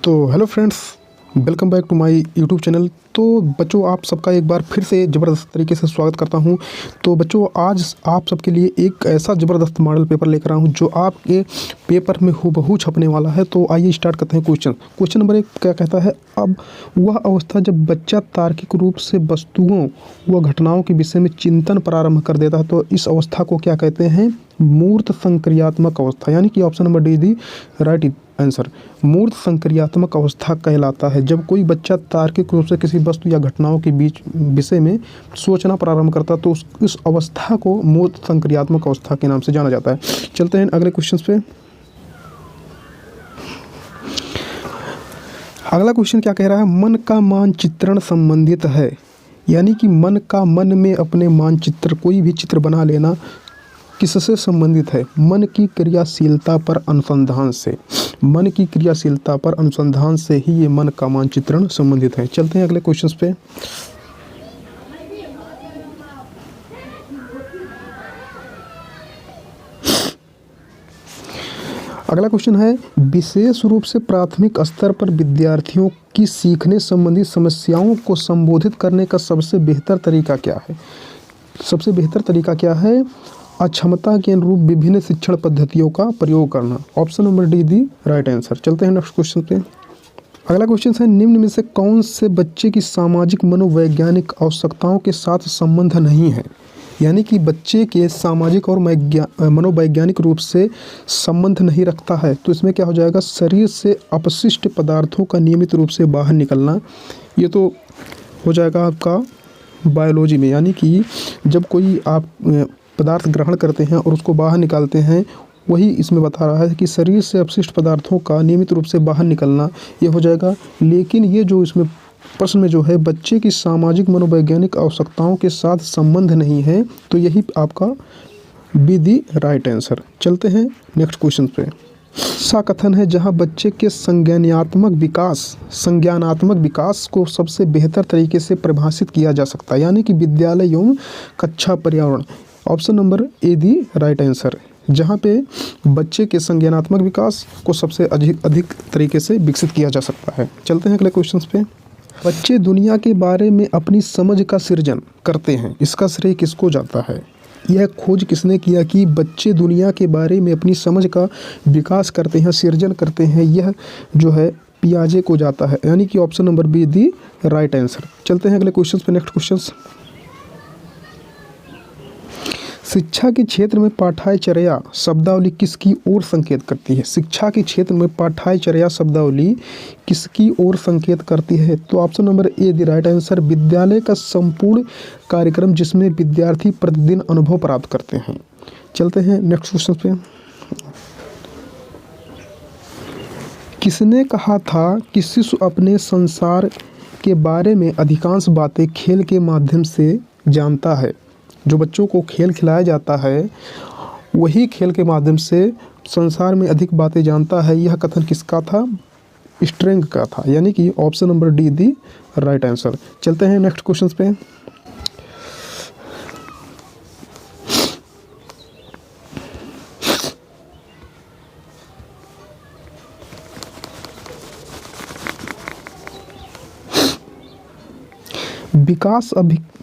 तो hello friends, welcome back to my YouTube channel. तो बच्चों, आप सबका एक बार फिर से ज़बरदस्त तरीके से स्वागत करता हूं। तो बच्चों, आज आप सबके लिए एक ऐसा ज़बरदस्त मॉडल पेपर लेकर आया हूं जो आपके पेपर में हूबहू छपने वाला है। तो आइए स्टार्ट करते हैं। क्वेश्चन नंबर 1 क्या कहता है? अब वह अवस्था जब बच्चा तार्किक रूप से वस्तुओं व घटनाओं के विषय में चिंतन प्रारंभ कर देता है, तो इस अवस्था को क्या कहते हैं? मूर्त संक्रियात्मक अवस्था, यानी कि option number D is the right answer. मूर्त संक्रियात्मक अवस्था कहलाता है जब कोई बच्चा तार्किक रूप से किसी वस्तु या घटनाओं के बीच विषय में सोचना प्रारंभ करता है, तो इस अवस्था को मूर्त संक्रियात्मक अवस्था के नाम से जाना जाता है। चलते हैं अगले क्वेश्चन पे। अगला क्वेश्चन क्या कह रहा है? मन का मानचित्रण संबंधित है, यानी कि मन में अपने मानचित्र, कोई भी चित्र बना लेना किससे संबंधित है? मन की क्रियाशीलता पर अनुसंधान से। मन की क्रियाशीलता पर अनुसंधान से ही ये मन का मानचित्रण संबंधित है। चलते हैं अगले क्वेश्चन पे। अगला क्वेश्चन है, विशेष रूप से प्राथमिक स्तर पर विद्यार्थियों की सीखने संबंधी समस्याओं को संबोधित करने का सबसे बेहतर तरीका क्या है? सबसे बेहतर तरीका क्या है? अक्षमता के अनुरूप विभिन्न शिक्षण पद्धतियों का प्रयोग करना। Option number D the right answer. चलते हैं नेक्स्ट क्वेश्चन पे। अगला क्वेश्चन है, निम्न में से कौन से बच्चे की सामाजिक मनोवैज्ञानिक आवश्यकताओं के साथ संबंध नहीं है? यानी कि बच्चे के सामाजिक और मनोवैज्ञानिक रूप से संबंध नहीं रखता है, तो इसमें क्या हो जाएगा? शरीर से अपशिष्ट पदार्थों का नियमित रूप से बाहर निकलना। ये तो हो जाएगा आपका बायोलॉजी में, यानी कि जब कोई आप पदार्थ ग्रहण करते हैं और उसको बाहर निकालते हैं, वही इसमें बता रहा है कि शरीर से अपशिष्ट पदार्थों का नियमित रूप से बाहर निकलना, ये हो जाएगा। लेकिन ये जो इसमें प्रश्न में जो है बच्चे की सामाजिक मनोवैज्ञानिक आवश्यकताओं के साथ संबंध नहीं है, तो यही आपका बी दी राइट आंसर। चलते हैं नेक्स्ट क्वेश्चन पे। सा कथन है जहाँ बच्चे के संज्ञानात्मक विकास को सबसे बेहतर तरीके से परिभाषित किया जा सकता है, यानी कि विद्यालय एवं कक्षा पर्यावरण। Option number A the right answer, जहाँ पे बच्चे के संज्ञानात्मक विकास को सबसे अधिक तरीके से विकसित किया जा सकता है। चलते हैं अगले क्वेश्चन पे। बच्चे दुनिया के बारे में अपनी समझ का सृजन करते हैं, इसका श्रेय किसको जाता है? यह खोज किसने किया कि बच्चे दुनिया के बारे में अपनी समझ का विकास करते हैं, सृजन करते हैं? यह जो है पियाजे को जाता है, यानी कि option number B the right answer. चलते हैं अगले क्वेश्चन पे। नेक्स्ट क्वेश्चन, शिक्षा के क्षेत्र में पाठ्यचर्या शब्दावली किसकी ओर संकेत करती है? शिक्षा के क्षेत्र में पाठ्यचर्या शब्दावली किसकी ओर संकेत करती है? तो option number A the right answer, विद्यालय का संपूर्ण कार्यक्रम जिसमें विद्यार्थी प्रतिदिन अनुभव प्राप्त करते हैं। चलते हैं नेक्स्ट क्वेश्चन पे। किसने कहा था कि शिशु अपने संसार के बारे में अधिकांश बातें खेल के माध्यम से जानता है? जो बच्चों को खेल खिलाया जाता है वही खेल के माध्यम से संसार में अधिक बातें जानता है। यह कथन किसका था? स्ट्रेंग का था, यानी कि option number D the right answer. चलते हैं नेक्स्ट क्वेश्चन पे।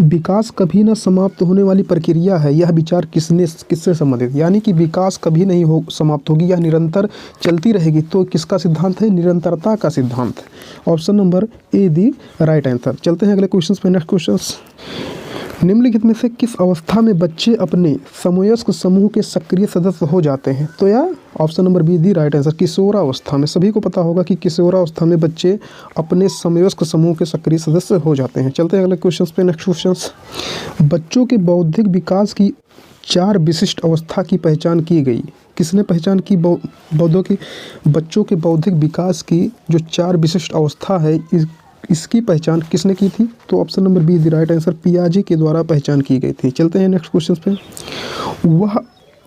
विकास कभी न समाप्त होने वाली प्रक्रिया है, यह विचार किससे संबंधित? यानी कि विकास कभी नहीं समाप्त होगी, यह निरंतर चलती रहेगी। तो किसका सिद्धांत है? निरंतरता का सिद्धांत। Option number A the right answer. चलते हैं अगले क्वेश्चन पे। नेक्स्ट क्वेश्चन, निम्नलिखित में से किस अवस्था में बच्चे अपने समवयस्क समूह के सक्रिय सदस्य हो जाते हैं? तो यह option number B the right answer, किशोरावस्था में। सभी को पता होगा कि किशोरावस्था में बच्चे अपने समवयस्क समूह के सक्रिय सदस्य हो जाते हैं। चलते हैं अगले क्वेश्चन पे। नेक्स्ट क्वेश्चन, बच्चों के बौद्धिक विकास की 4 विशिष्ट अवस्था की पहचान की गई। किसने पहचान की? बच्चों के बौद्धिक विकास की जो 4 विशिष्ट अवस्था है, इसकी पहचान किसने की थी? तो option number B the right answer, पियाजे के द्वारा पहचान की गई थी। चलते हैं नेक्स्ट क्वेश्चन पे।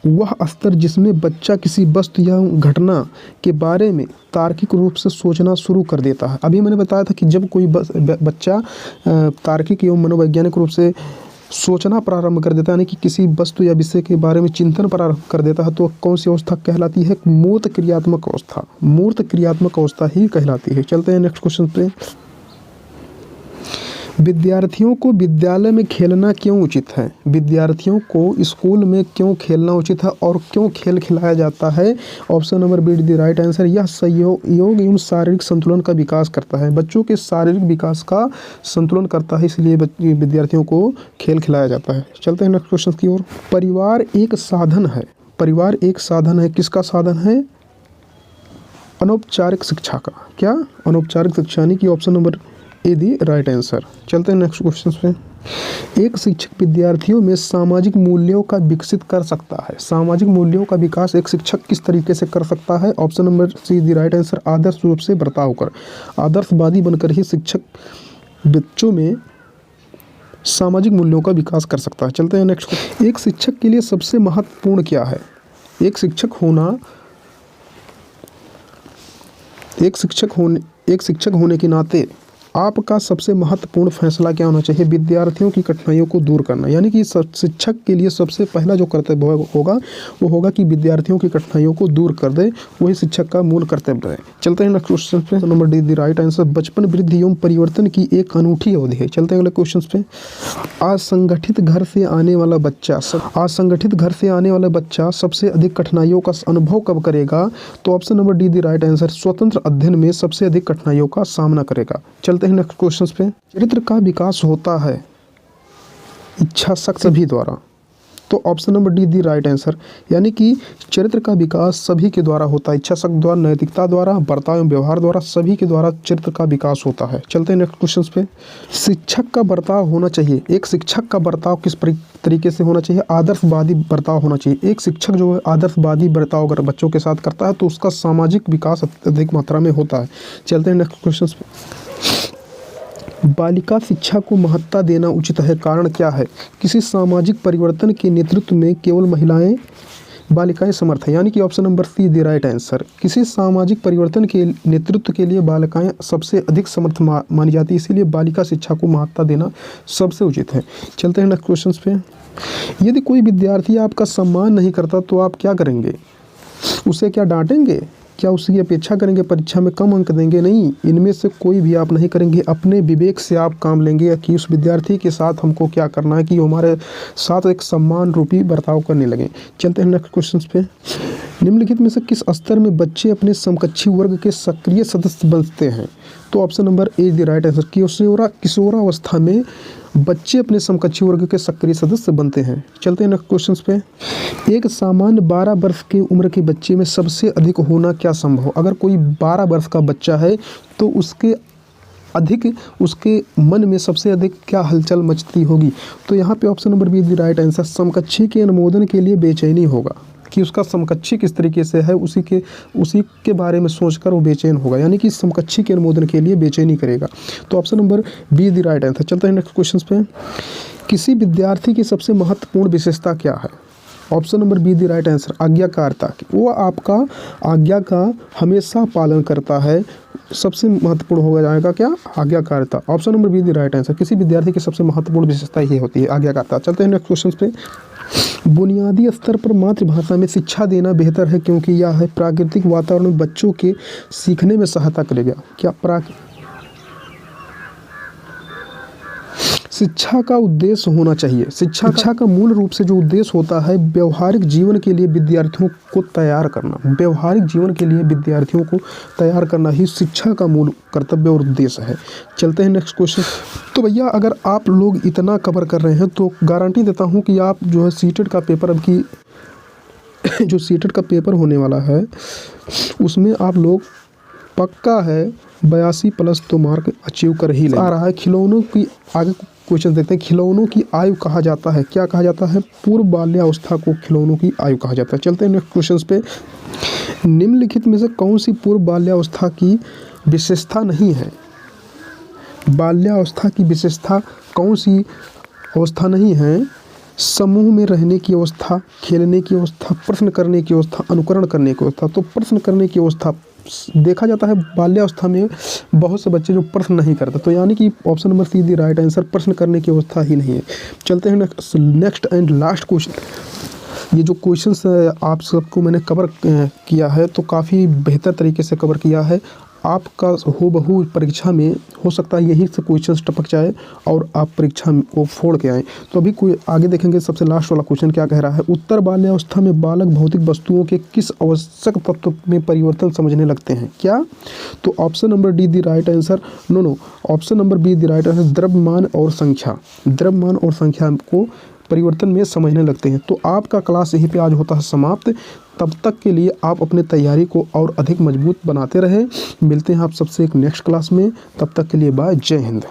वह स्तर जिसमें बच्चा किसी वस्तु या घटना के बारे में तार्किक रूप से सोचना शुरू कर देता है। अभी मैंने बताया था कि जब कोई बच्चा तार्किक एवं मनोवैज्ञानिक रूप से सोचना प्रारंभ कर देता है, यानी कि किसी वस्तु या विषय के बारे में चिंतन प्रारंभ कर देता है, तो कौन सी अवस्था कहलाती है? मूर्त क्रियात्मक अवस्था। मूर्त क्रियात्मक अवस्था ही कहलाती है। चलते हैं नेक्स्ट क्वेश्चन पे। विद्यार्थियों को विद्यालय में खेलना क्यों उचित है? विद्यार्थियों को स्कूल में क्यों खेलना उचित है और क्यों खेल खिलाया जाता है? Option number B the right answer. यह सहयोग एवं शारीरिक संतुलन का विकास करता है। बच्चों के शारीरिक विकास का संतुलन करता है, इसलिए विद्यार्थियों को खेल खिलाया जाता है। चलते हैं नेक्स्ट क्वेश्चन की ओर। परिवार एक साधन है। परिवार एक साधन है, किसका साधन है? अनौपचारिक शिक्षा का। क्या? अनौपचारिक शिक्षा, यानी कि option number A the right answer. चलते हैं नेक्स्ट क्वेश्चन पे। एक शिक्षक विद्यार्थियों में सामाजिक मूल्यों का विकसित कर सकता है। सामाजिक मूल्यों का विकास एक शिक्षक किस तरीके से कर सकता है? ऑप्शन नंबर सी दी राइट आंसर। आदर्श रूप से बर्ताव कर। आदर्शवादी बनकर ही शिक्षक बच्चों में सामाजिक मूल्यों का विकास कर सकता है। चलते हैं नेक्स्ट क्वेश्चन। एक शिक्षक के लिए सबसे महत्वपूर्ण क्या है? एक शिक्षक होने के नाते आपका सबसे महत्वपूर्ण फैसला क्या होना चाहिए? विद्यार्थियों की कठिनाइयों को दूर करना, यानी कि शिक्षक के लिए सबसे पहला जो कर्तव्य होगा वो होगा कि विद्यार्थियों की कठिनाइयों को दूर कर दे। वही शिक्षक का मूल कर्तव्य है। चलते हैं नेक्स्ट क्वेश्चन पे। Number D the right answer. बचपन वृद्धि एवं परिवर्तन की एक अनूठी अवधि है। चलते हैं अगले क्वेश्चन पे। असंगठित घर से आने वाला बच्चा सबसे अधिक कठिनाइयों का अनुभव कब करेगा? तो option number D the right answer. स्वतंत्र अध्ययन में सबसे अधिक कठिनाइयों का सामना करेगा। चलते हैं नेक्स्ट क्वेश्चन पे। चरित्र का विकास होता है इच्छा शक्ति सभी द्वारा, तो option number D the right answer. यानी कि चरित्र का विकास सभी के द्वारा होता है। इच्छा शक्ति द्वारा, नैतिकता द्वारा, बर्ताव एवं व्यवहार द्वारा, सभी के द्वारा चरित्र का विकास होता है। चलते हैं नेक्स्ट क्वेश्चन पे। शिक्षक का बर्ताव होना चाहिए। एक शिक्षक का बर्ताव किस तरीके से होना चाहिए? आदर्शवादी बर्ताव होना चाहिए। एक शिक्षक जो है आदर्शवादी बर्ताव अगर बच्चों के साथ करता है तो उसका सामाजिक विकास अत्यधिक मात्रा में होता है। चलते हैं नेक्स्ट क्वेश्चन पे। बालिका शिक्षा को महत्ता देना उचित है, कारण क्या है? किसी सामाजिक परिवर्तन के नेतृत्व में केवल बालिकाएं समर्थ है, यानी कि option number see the right answer. किसी सामाजिक परिवर्तन के नेतृत्व के लिए बालिकाएं सबसे अधिक समर्थ मानी जाती है, इसीलिए बालिका शिक्षा को महत्ता देना सबसे उचित है। चलते हैं नेक्स्ट क्वेश्चन पे। यदि कोई विद्यार्थी आपका सम्मान नहीं करता तो आप क्या करेंगे? उसे क्या डांटेंगे? क्या उसकी अपेक्षा करेंगे? परीक्षा में कम अंक देंगे? नहीं, इनमें से कोई भी आप नहीं करेंगे। अपने विवेक से आप काम लेंगे कि उस विद्यार्थी के साथ हमको क्या करना है कि हमारे साथ एक सम्मान रूपी बर्ताव करने लगे। चलते हैं नेक्स्ट क्वेश्चन पे। निम्नलिखित में से किस स्तर में बच्चे अपने समकक्षी वर्ग के सक्रिय सदस्य बनते हैं? तो option number A the right answer. किशोरावस्था में बच्चे अपने समकक्षी वर्ग के सक्रिय सदस्य बनते हैं। चलते हैं नेक्स्ट क्वेश्चन पे। एक सामान्य 12 वर्ष की उम्र के बच्चे में सबसे अधिक होना क्या संभव? अगर कोई 12 वर्ष का बच्चा है तो उसके मन में सबसे अधिक क्या हलचल मचती होगी? तो यहाँ पे option number B the right answer. समकक्षी के अनुमोदन के लिए बेचैनी होगा, कि उसका समकक्षी किस तरीके से है उसी के बारे में सोचकर वो बेचैन होगा, यानी कि समकक्षी के अनुमोदन के लिए बेचैनी करेगा। तो option number B the right answer. चलते हैं नेक्स्ट क्वेश्चन पे। किसी विद्यार्थी की सबसे महत्वपूर्ण विशेषता क्या है? Option number B the right answer. आज्ञाकारिता। वो आपका आज्ञा का हमेशा पालन करता है। सबसे महत्वपूर्ण हो जाएगा क्या? आज्ञाकारिता। Option number B the right answer. किसी विद्यार्थी की सबसे महत्वपूर्ण विशेषता ये होती है, आज्ञाकारिता। चलते हैं नेक्स्ट क्वेश्चन पे। बुनियादी स्तर पर मातृभाषा में शिक्षा देना बेहतर है क्योंकि यह है प्राकृतिक वातावरण में बच्चों के सीखने में सहायता करेगा। क्या शिक्षा का उद्देश्य होना चाहिए? शिक्षा का मूल रूप से जो उद्देश्य होता है व्यवहारिक जीवन के लिए विद्यार्थियों को तैयार करना। व्यवहारिक जीवन के लिए विद्यार्थियों को तैयार करना ही शिक्षा का मूल कर्तव्य और उद्देश्य है। चलते हैं नेक्स्ट क्वेश्चन। तो भैया अगर आप लोग इतना कवर कर रहे हैं तो गारंटी देता हूँ कि आप जो है सीटेट का पेपर अब की जो सीटेट का पेपर होने वाला है उसमें आप लोग पक्का है 82+ तो मार्क अचीव कर ही ले आ रहा है। खिलौनों की आगे क्वेश्चन देखते हैं। खिलौनों की आयु कहा जाता है, क्या कहा जाता है? पूर्व बाल्यावस्था को खिलौनों की आयु कहा जाता है। चलते हैं नेक्स्ट क्वेश्चन पे। निम्नलिखित में से कौन सी पूर्व बाल्यावस्था की विशेषता नहीं है? बाल्यावस्था की विशेषता कौन सी अवस्था नहीं है? समूह में रहने की अवस्था, खेलने की अवस्था, प्रश्न करने की अवस्था, अनुकरण करने की अवस्था। तो प्रश्न करने की अवस्था देखा जाता है बाल्यावस्था में बहुत से बच्चे जो प्रश्न नहीं करते, तो यानी कि ऑप्शन नंबर सी दी राइट आंसर, प्रश्न करने की अवस्था ही नहीं है। चलते हैं नेक्स्ट एंड लास्ट क्वेश्चन। ये जो क्वेश्चंस आप सबको मैंने कवर किया है तो काफ़ी बेहतर तरीके से कवर किया है। आपका हूबहू परीक्षा में हो सकता है यही से क्वेश्चंस टपक जाए और आप परीक्षा को फोड़ के आएँ। तो अभी कोई आगे देखेंगे, सबसे लास्ट वाला क्वेश्चन क्या कह रहा है। उत्तर बाल्यावस्था में बालक भौतिक वस्तुओं के किस आवश्यक तत्व में परिवर्तन समझने लगते हैं? क्या? तो option number D the right answer, no, option number B the right answer, द्रव्यमान और संख्या, द्रव्यमान और संख्या को परिवर्तन में समझने लगते हैं। तो आपका क्लास यहीं पे आज होता है समाप्त। तब तक के लिए आप अपने तैयारी को और अधिक मजबूत बनाते रहें। मिलते हैं आप सबसे एक नेक्स्ट क्लास में, तब तक के लिए बाय, जय हिंद।